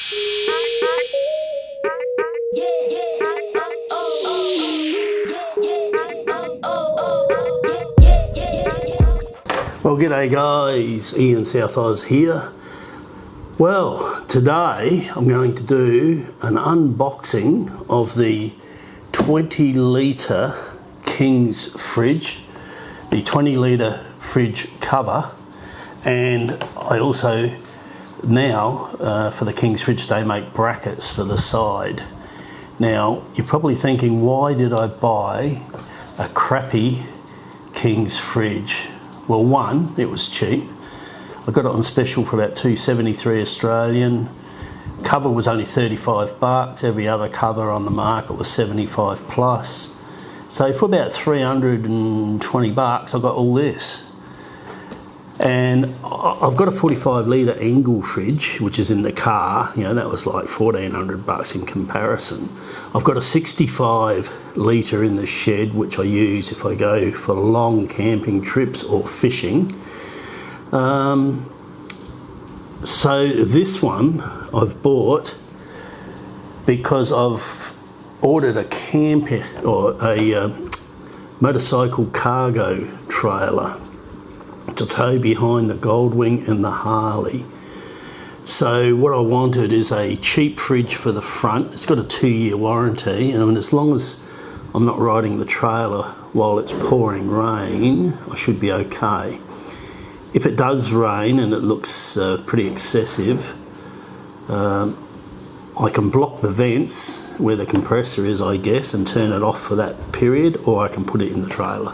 Well, g'day guys, Ian South Oz here. Well, today I'm going to do an unboxing of the 20 litre King's fridge, the 20 litre fridge cover, and I also now for the King's fridge they make brackets for the side. Now you're probably thinking, why did I buy a crappy King's fridge? Well, one, it was cheap. I got it on special for about $2.73 Australian. Cover was only 35 bucks. Every other cover on the market was 75 plus. So for about 320 bucks, I got all this. And I've got a 45 litre Engel fridge, which is in the car. You know, that was like 1,400 bucks in comparison. I've got a 65 litre in the shed, which I use if I go for long camping trips or fishing. So this one I've bought because I've ordered a camper or a motorcycle cargo trailer to tow behind the Goldwing and the Harley. So what I wanted is a cheap fridge for the front. It's got a 2-year warranty, and I mean, as long as I'm not riding the trailer while it's pouring rain, I should be okay. If it does rain and it looks pretty excessive, I can block the vents where the compressor is, I guess, and turn it off for that period, or I can put it in the trailer.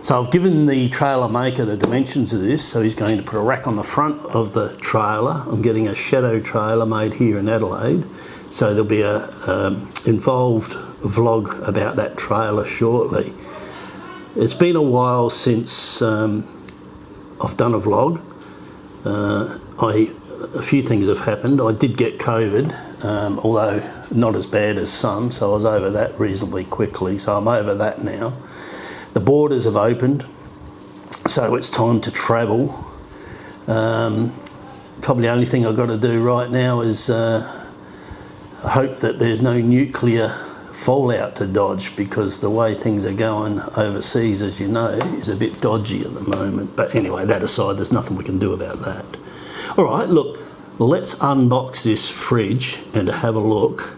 So I've given the trailer maker the dimensions of this, so he's going to put a rack on the front of the trailer. I'm getting a shadow trailer made here in Adelaide, so there'll be a involved vlog about that trailer shortly. It's been a while since I've done a vlog. A few things have happened. I did get COVID, although not as bad as some, so I was over that reasonably quickly, so I'm over that now. The borders have opened, so it's time to travel. Probably the only thing I've got to do right now is hope that there's no nuclear fallout to dodge, because the way things are going overseas, as you know, is a bit dodgy at the moment. But anyway, that aside, there's nothing we can do about that. All right, look, let's unbox this fridge and have a look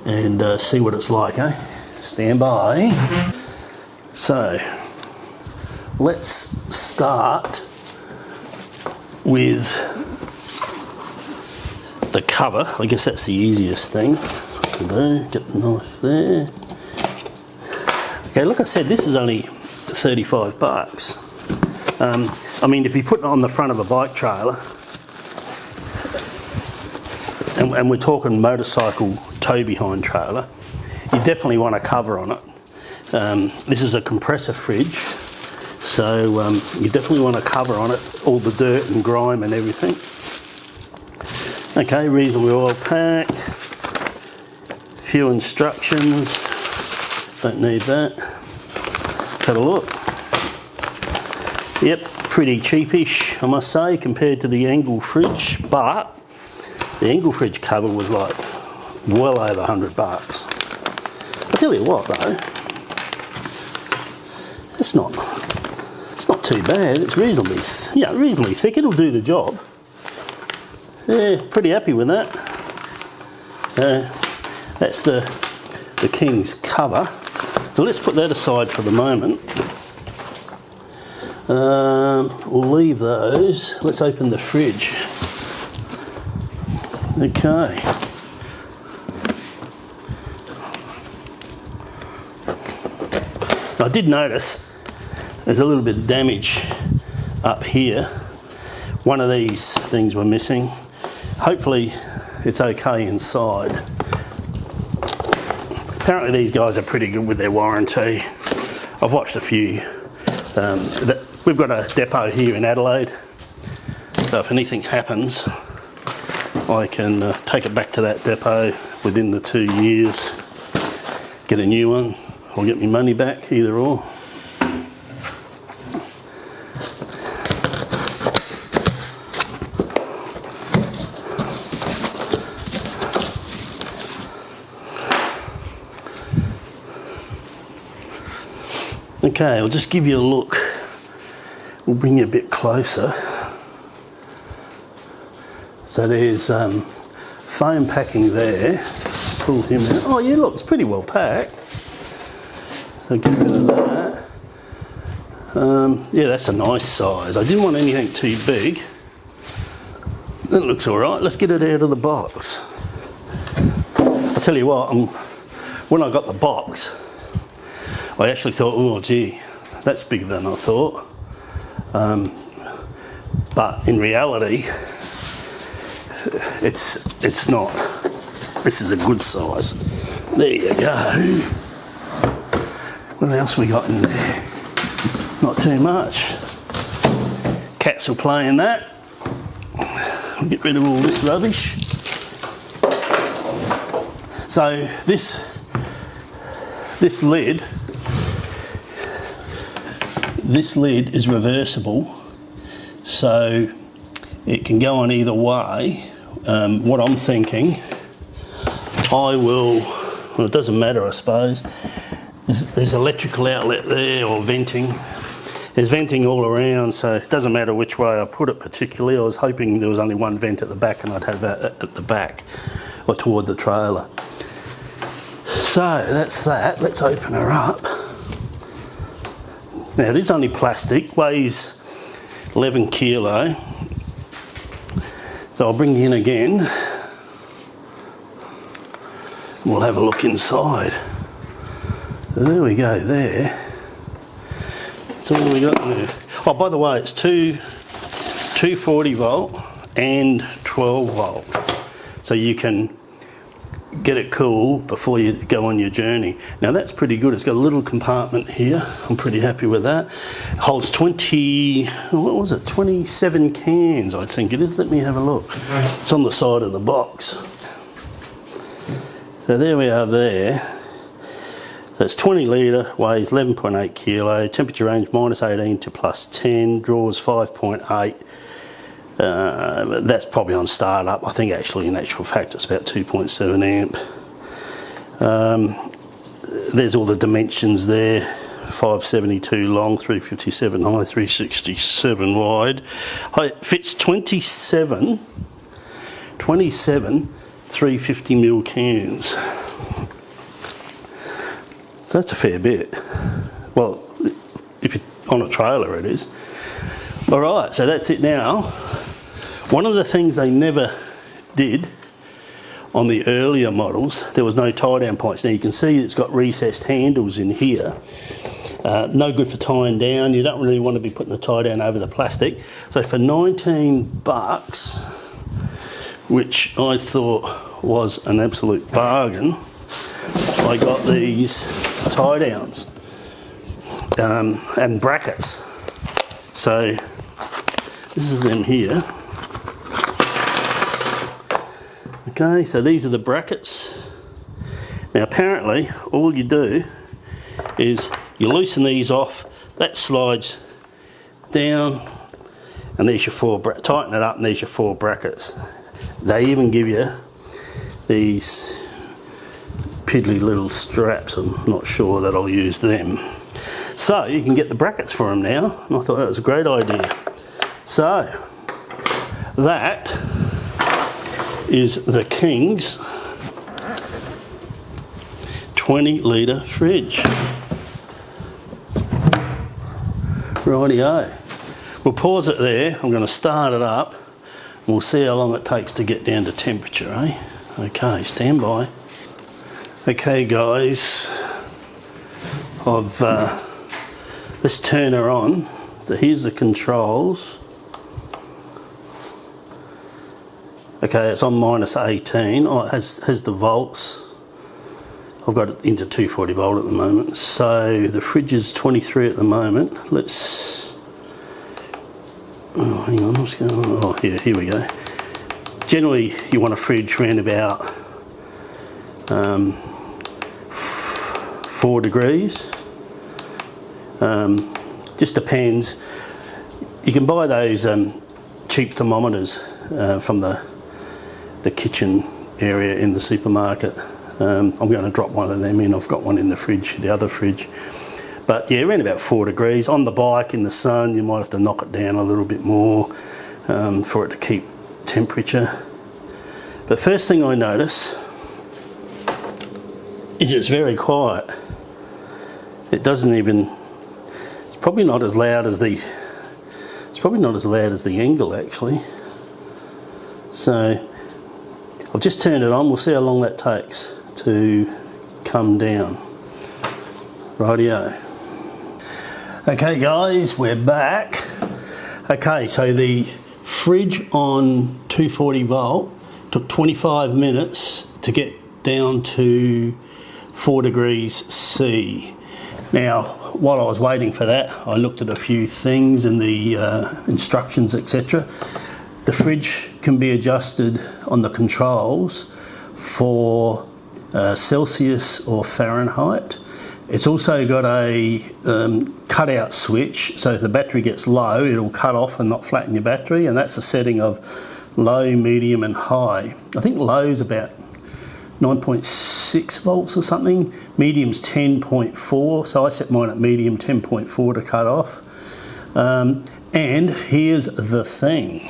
and see what it's like, eh? Stand by. So, let's start with the cover. I guess that's the easiest thing to do. Get the knife there. Okay, like I said, this is only 35 bucks. I mean, if you put it on the front of a bike trailer, and we're talking motorcycle tow behind trailer, you definitely want a cover on it. This is a compressor fridge, so you definitely want a cover on it, all the dirt and grime and everything. Okay, reasonably well packed. Few instructions, don't need that. Have a look. Yep, pretty cheapish, I must say, compared to the Engel fridge, but the Engel fridge cover was like well over 100 bucks. I'll tell you what though, it's not too bad. It's reasonably thick. It'll do the job. Yeah, pretty happy with that. That's the King's cover. So let's put that aside for the moment. We'll leave those. Let's open the fridge. Okay. I did notice there's a little bit of damage up here. One of these things were missing. Hopefully it's okay inside. Apparently these guys are pretty good with their warranty. I've watched a few. We've got a depot here in Adelaide, so if anything happens I can take it back to that depot within the 2 years, get a new one, or get my money back, either or. Okay, I'll just give you a look. We'll bring you a bit closer. So there's foam packing there. Pull him out. Oh yeah, look, it's pretty well packed. So get rid of that. Yeah, that's a nice size. I didn't want anything too big. That looks all right. Let's get it out of the box. I'll tell you what, when I got the box, I actually thought, oh gee, that's bigger than I thought. But in reality, it's not. This is a good size. There you go. What else we got in there? Not too much. Cats will play in that. Get rid of all this rubbish. So this lid is reversible, so it can go on either way. What I'm thinking, well, it doesn't matter, I suppose. There's electrical outlet there, or venting. There's venting all around, so it doesn't matter which way I put it particularly. I was hoping there was only one vent at the back and I'd have that at the back or toward the trailer. So that's that. Let's open her up. Now it is only plastic, weighs 11 kilo. So I'll bring you in again. We'll have a look inside. So there we go there. So what have we got in there? Oh, by the way, it's 240 volt and 12 volt. So you can get it cool before you go on your journey. Now that's pretty good. It's got a little compartment here. I'm pretty happy with that. It holds 27 cans, I think it is. Let me have a look. It's on the side of the box. So there we are there. So it's 20 litre, weighs 11.8 kilo, temperature range -18 to +10, draws 5.8. That's probably on startup. I think actually in actual fact it's about 2.7 amp. There's all the dimensions there. 572 long, 357 high, 367 wide. It fits 27 350ml cans. So that's a fair bit. Well, if you're on a trailer it is. Alright, so that's it now. One of the things they never did on the earlier models, there was no tie down points. Now you can see it's got recessed handles in here. No good for tying down. You don't really want to be putting the tie down over the plastic. So for 19 bucks, which I thought was an absolute bargain, I got these tie downs and brackets. So this is them here. Okay, so these are the brackets. Now apparently all you do is you loosen these off, that slides down, and there's your tighten it up and there's your 4 brackets. They even give you these piddly little straps. I'm not sure that I'll use them. So you can get the brackets for them now, and I thought that was a great idea. So that is the King's 20 litre fridge. Rightio. We'll pause it there. I'm going to start it up and we'll see how long it takes to get down to temperature, eh? Okay, stand by. Okay guys, let's turn her on. So here's the controls. Okay, it's on -18. Oh, it has the volts. I've got it into 240 volt at the moment. So the fridge is 23 at the moment. Let's, oh hang on, what's going on? Oh here we go. Generally you want a fridge around about 4 degrees. Just depends. You can buy those cheap thermometers from the kitchen area in the supermarket. I'm going to drop one of them in. I've got one in the fridge, the other fridge. But yeah, around about 4 degrees. On the bike in the sun, you might have to knock it down a little bit more for it to keep temperature. But first thing I notice is it's very quiet. It doesn't even, it's probably not as loud as the, Engel actually. So I've just turned it on, we'll see how long that takes to come down. Rightio. Okay guys, we're back. Okay, so the fridge on 240 volt took 25 minutes to get down to 4 degrees C. Now, while I was waiting for that, I looked at a few things in the instructions, etc. The fridge can be adjusted on the controls for Celsius or Fahrenheit. It's also got a cutout switch, so if the battery gets low, it'll cut off and not flatten your battery, and that's the setting of low, medium and high. I think low is about 9.6 volts or something, medium's 10.4, so I set mine at medium 10.4 to cut off. And here's the thing.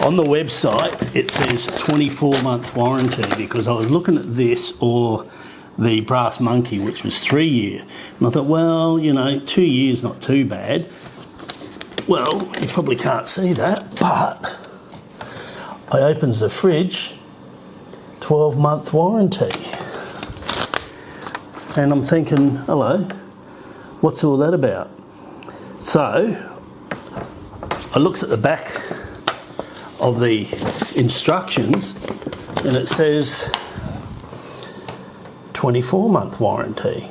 On the website it says 24-month warranty, because I was looking at this or the Brass Monkey, which was 3 year, and I thought, well, you know, 2 years not too bad. Well, you probably can't see that, but I opens the fridge, 12-month warranty, and I'm thinking, hello, what's all that about? So I looked at the back of the instructions and it says 24-month warranty.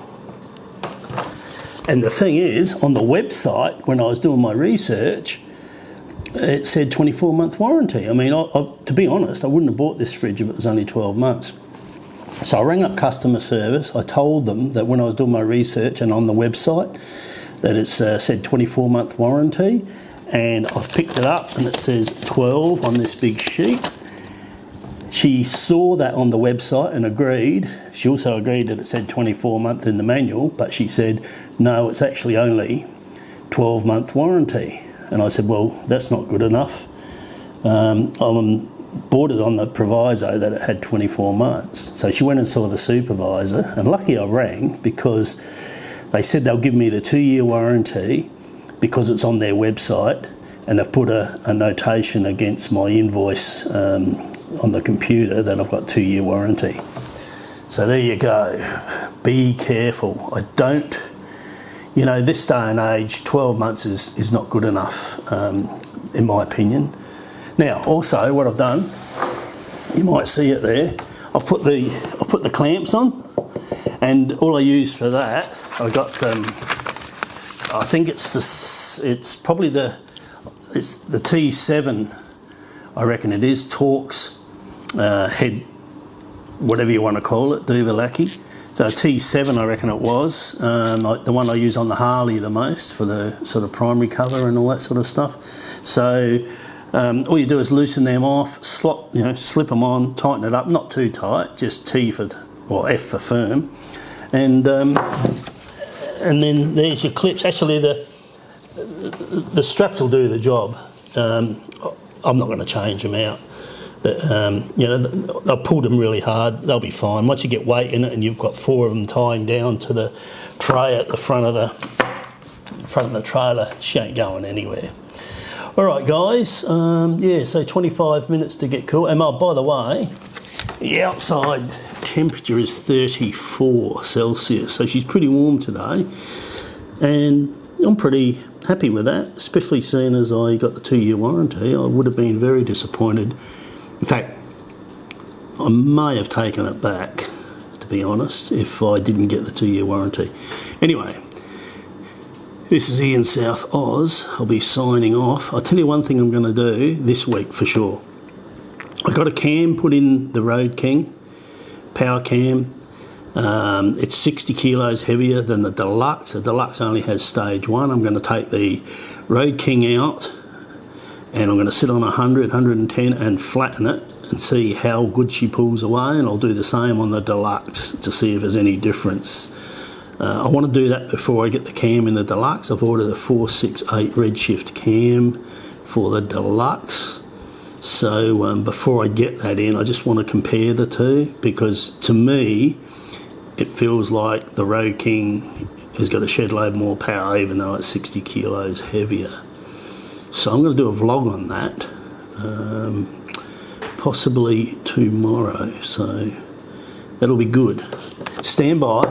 And the thing is, on the website, when I was doing my research, it said 24-month warranty. I mean, to be honest, I wouldn't have bought this fridge if it was only 12 months. So I rang up customer service. I told them that when I was doing my research and on the website that it said 24-month warranty, and I've picked it up and it says 12 on this big sheet. She saw that on the website and agreed. She also agreed that it said 24-month in the manual, but she said, no, it's actually only 12-month warranty. And I said, well, that's not good enough. I bought it on the proviso that it had 24 months. So she went and saw the supervisor, and lucky I rang, because they said they'll give me the 2-year warranty because it's on their website, and they've put a notation against my invoice on the computer that I've got 2-year warranty. So there you go. Be careful. I don't, you know, this day and age, 12 months is not good enough, in my opinion. Now, also, what I've done, you might see it there, I've put the clamps on, and all I use for that, I got, I think it's probably the T7, I reckon it is, Torx head, whatever you want to call it, Duvalaki. So T7 I reckon it was, the one I use on the Harley the most for the sort of primary cover and all that sort of stuff. So all you do is loosen them off, slip them on, tighten it up, not too tight, just T for, or F for firm, and then there's your clips. Actually the straps will do the job. I'm not going to change them out. You know, I've pulled them really hard, they'll be fine. Once you get weight in it and you've got 4 of them tying down to the tray at the front of the trailer, she ain't going anywhere. Alright guys, yeah, so 25 minutes to get cool. And by the way, the outside temperature is 34 Celsius, so she's pretty warm today, and I'm pretty happy with that, especially seeing as I got the 2-year warranty. I would have been very disappointed. In fact, I may have taken it back, to be honest, if I didn't get the 2-year warranty. Anyway, this is Ian South Oz. I'll be signing off. I'll tell you one thing I'm going to do this week for sure. I got a cam put in the Road King, power cam. It's 60 kilos heavier than the Deluxe. The Deluxe only has stage 1. I'm going to take the Road King out, and I'm going to sit on 100, 110 and flatten it and see how good she pulls away, and I'll do the same on the Deluxe to see if there's any difference I want to do that before I get the cam in the Deluxe. I've ordered a 468 Redshift cam for the Deluxe. So before I get that in, I just want to compare the two, because to me it feels like the Road King has got a shed load more power, even though it's 60 kilos heavier. So I'm going to do a vlog on that, possibly tomorrow, so that'll be good. Stand by,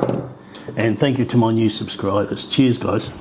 and thank you to my new subscribers. Cheers, guys.